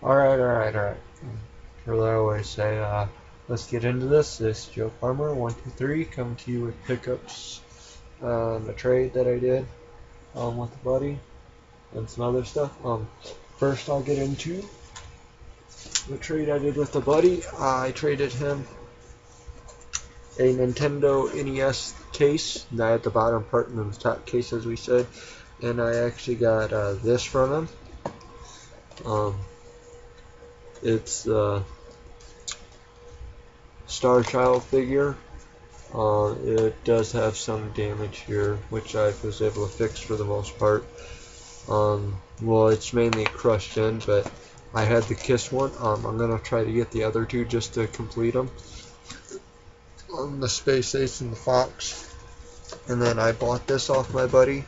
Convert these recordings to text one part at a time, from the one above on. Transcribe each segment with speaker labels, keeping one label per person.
Speaker 1: Alright. As I always say, let's get into this. This is Joe Farmer, 123, coming to you with pickups on a trade that I did with a buddy and some other stuff. First, I'll get into the trade I did with a buddy. I traded him a Nintendo NES case, that at the bottom part and the top case, as we said, and I actually got this from him. It's Star Child figure. It does have some damage here, which I was able to fix for the most part. Well, it's mainly crushed in, but I had the Kiss one. I'm going to try to get the other two just to complete them. The Space Ace and the Fox. And then I bought this off my buddy.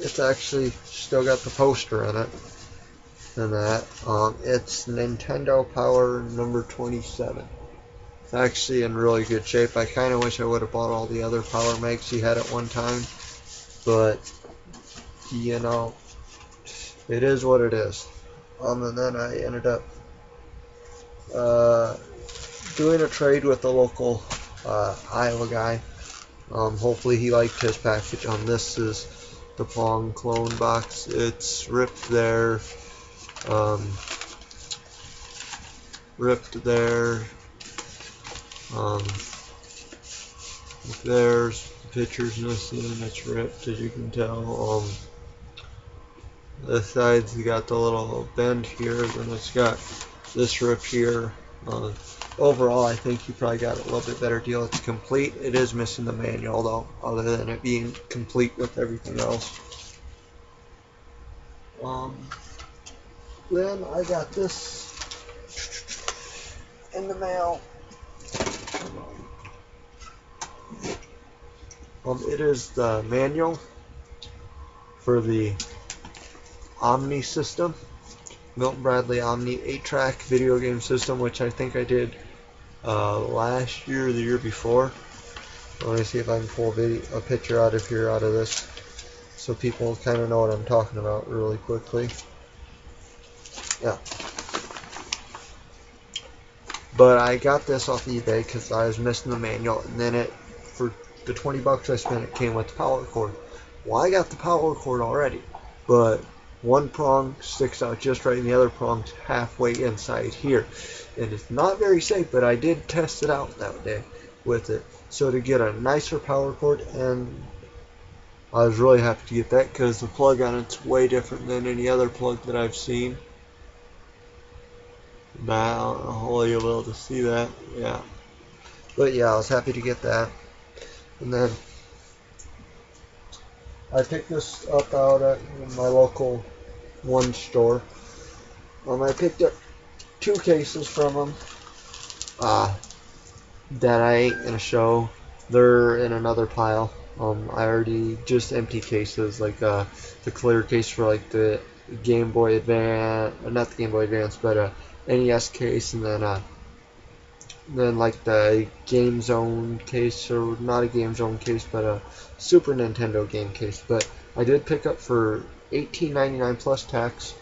Speaker 1: It's actually still got the poster in it. And that. It's Nintendo Power number 27. It's actually in really good shape. I kind of wish I would have bought all the other Power Mags he had at one time. But, you know, it is what it is. And then I ended up doing a trade with a local Iowa guy. Hopefully he liked his package. This is the Pong clone box. It's ripped there. There's the pictures missing. It's ripped, as you can tell. The sides got the little bend here, then it's got this rip here. Overall, I think you probably got a little bit better deal. It's complete. It is missing the manual though, other than it being complete with everything else. Then I got this in the mail. It is the manual for the Omni system, Milton Bradley Omni 8-track video game system, which I think I did last year or the year before. Let me see if I can pull a picture out of this, so people kind of know what I'm talking about really quickly. Yeah. But I got this off eBay because I was missing the manual, and then for the $20 I spent, it came with the power cord. Well, I got the power cord already, but one prong sticks out just right, and the other prong's halfway inside here. And it's not very safe, but I did test it out that day with it. So to get a nicer power cord, and I was really happy to get that because the plug on it's way different than any other plug that I've seen. Now, hopefully you'll be able to see that. Yeah. But yeah, I was happy to get that. And then I picked this up out at my local one store. I picked up 2 cases from them that I ain't gonna show. They're in another pile. I already just empty cases, like the clear case for like the Game Boy Advance, not the Game Boy Advance, but NES case, and then like the Game Zone case, or not a Game Zone case, but a Super Nintendo game case. But I did pick up for $18.99 plus tax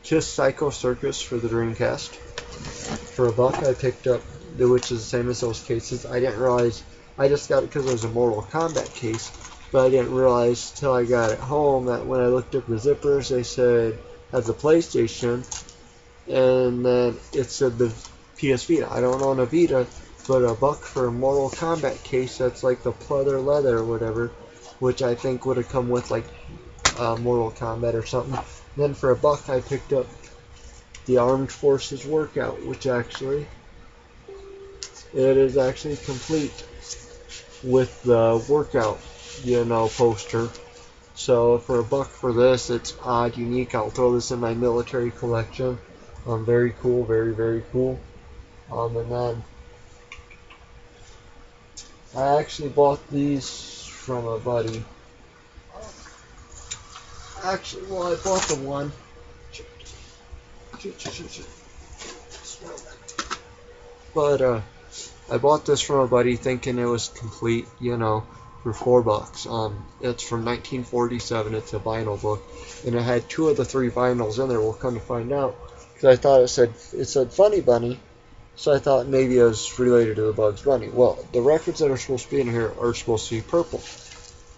Speaker 1: Kiss Psycho Circus for the Dreamcast. For $1 I picked up, which is the same as those cases. I didn't realize, I just got it because it was a Mortal Kombat case, but I didn't realize till I got it home that when I looked up the zippers, they said has a PlayStation, and then it said the PS Vita. I don't own a Vita, but $1 for a Mortal Kombat case that's like the pleather leather or whatever, which I think would have come with like Mortal Kombat or something. Then for $1 I picked up the Armed Forces Workout, which actually it is actually complete with the workout, poster. So for $1 for this, it's odd, unique. I'll throw this in my military collection. Very cool, very cool. And then I actually bought these from a buddy. Actually, well, I bought the one. But I bought this from a buddy thinking it was complete, for $4. It's from 1947. It's a vinyl book, and it had 2 of the 3 vinyls in there. We'll come to find out, because I thought it said Funny Bunny, so I thought maybe it was related to the Bugs Bunny. Well, the records that are supposed to be in here are supposed to be purple,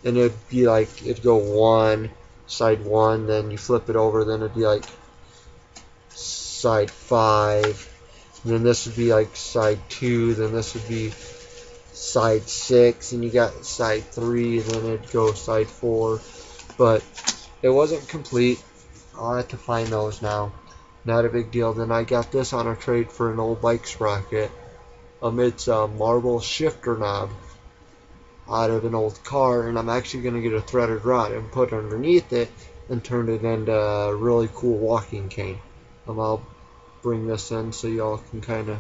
Speaker 1: and it'd go side 1, then you flip it over, then it'd be like side 5, and then this would be like side 2, then this would be side 6, and you got side 3, and then it'd go side 4, but it wasn't complete. I'll have to find those now. Not a big deal. Then I got this on a trade for an old bike sprocket. It's a marble shifter knob out of an old car, and I'm actually going to get a threaded rod and put it underneath it and turn it into a really cool walking cane. I'll bring this in so y'all can kind of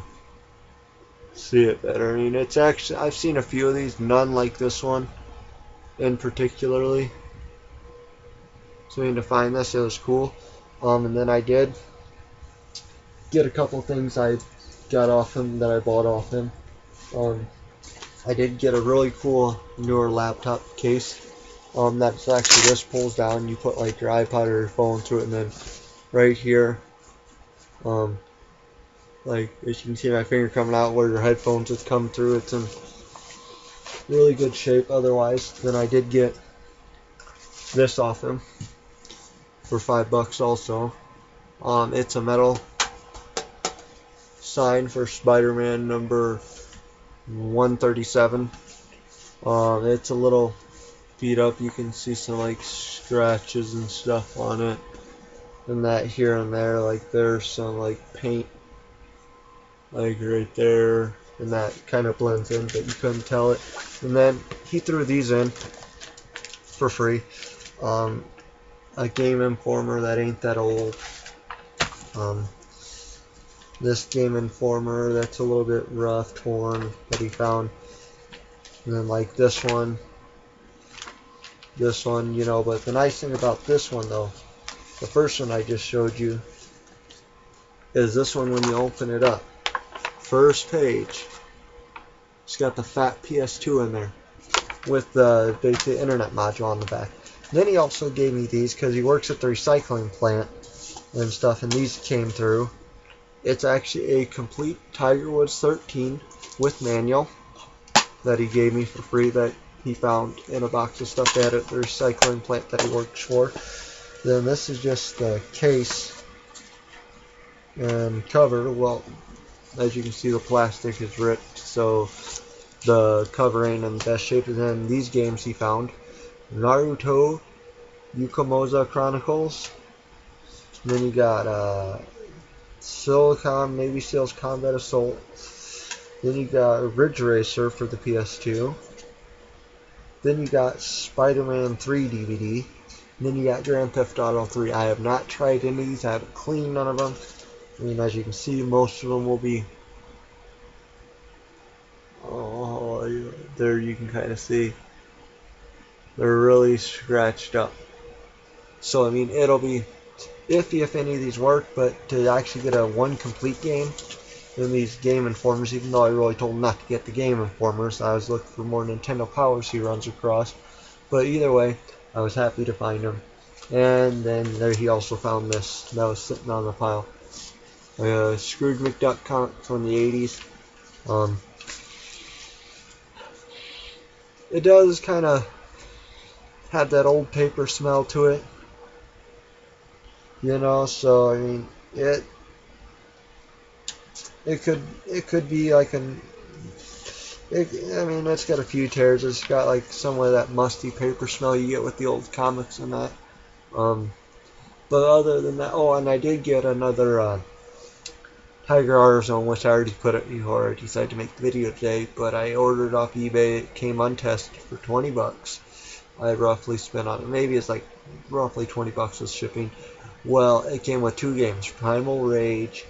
Speaker 1: see it better. I mean, it's actually, I've seen a few of these, none like this one in particularly. So I mean, to find this, it was cool. And then I did get a couple things I got off him that I bought off him. I did get a really cool newer laptop case. That's actually, this pulls down. You put like your iPod or your phone through it, and then right here, like as you can see my finger coming out where your headphones would come through. It's in really good shape otherwise. Then I did get this off him for $5 also. It's a metal sign for Spider-Man number 137. It's a little beat up. You can see some like scratches and stuff on it, and that here and there, like there's some like paint like right there, and that kind of blends in, but you couldn't tell it. And then he threw these in for free. A Game Informer that ain't that old. This Game Informer that's a little bit rough, torn, that he found. And then like this one, you know. But the nice thing about this one though, the first one I just showed you, is this one when you open it up. First page, it's got the fat PS2 in there with the basic internet module on the back. Then he also gave me these because he works at the recycling plant and stuff, and these came through. It's actually a complete Tiger Woods 13 with manual that he gave me for free, that he found in a box of stuff they had at the recycling plant that he works for. Then this is just the case and cover. Well, as you can see, the plastic is ripped, so the cover ain't in the best shape. And then these games he found: Naruto Yukamoza Chronicles. And then you got Silicon Navy Seals Combat Assault. Then you got Ridge Racer for the PS2. Then you got Spider-Man 3 DVD. And then you got Grand Theft Auto 3. I have not tried any of these. I haven't cleaned none of them. I mean, as you can see, most of them will be, there you can kind of see they're really scratched up. So I mean, it'll be iffy if any of these work, but to actually get a one complete game in these Game Informers, even though I really told him not to get the Game Informers, I was looking for more Nintendo powers he runs across. But either way, I was happy to find him. And then there he also found this that was sitting on the pile. Scrooge McDuck comic from the 80s. It does kind of have that old paper smell to it, you know. So I mean, it could be like I mean, it's got a few tears. It's got like some of that musty paper smell you get with the old comics and that. But other than that, oh, and I did get another Tiger R Zone, which I already put it before I decided to make the video today, but I ordered it off eBay. It came untested for $20. I roughly spent on it. Maybe it's like roughly $20 with shipping. Well, it came with 2 games, Primal Rage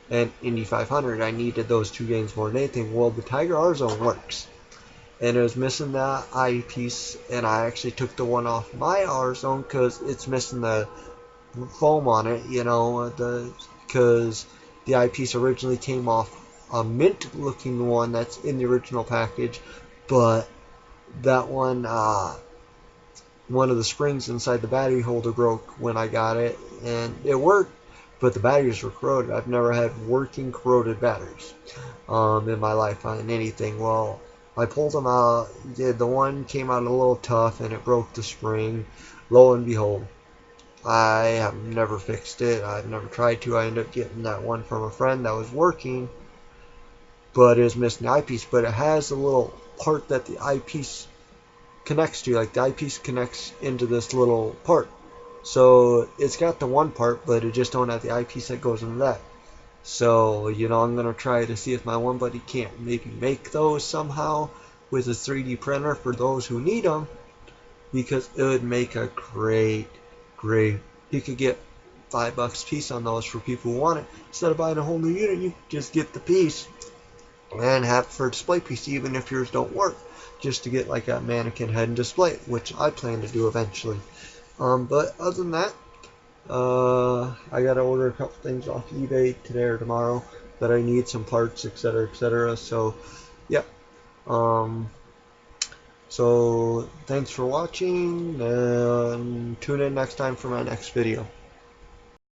Speaker 1: and Indy 500. I needed those 2 games more than anything. Well, the Tiger R Zone works, and it was missing that eyepiece, and I actually took the one off my R Zone because it's missing the foam on it, you know, because the eyepiece originally came off a mint looking one that's in the original package, but that one of the springs inside the battery holder broke when I got it, and it worked, but the batteries were corroded. I've never had working corroded batteries in my life on anything. Well, I pulled them out. Yeah, the one came out a little tough, and it broke the spring. Lo and behold, I have never fixed it. I've never tried to. I ended up getting that one from a friend that was working, but it was missing the eyepiece. But it has a little part that the eyepiece connects to. Like the eyepiece connects into this little part. So it's got the one part, but it just don't have the eyepiece that goes into that. So, I'm going to try to see if my one buddy can't maybe make those somehow with a 3D printer for those who need them, because it would make a great, you could get $5 a piece on those for people who want it. Instead of buying a whole new unit, you just get the piece and have it for a display piece, even if yours don't work, just to get like a mannequin head and display it, which I plan to do eventually. But other than that, I gotta order a couple things off eBay today or tomorrow that I need, some parts, etc., etc. So, yeah. Um, so thanks for watching, and tune in next time for my next video.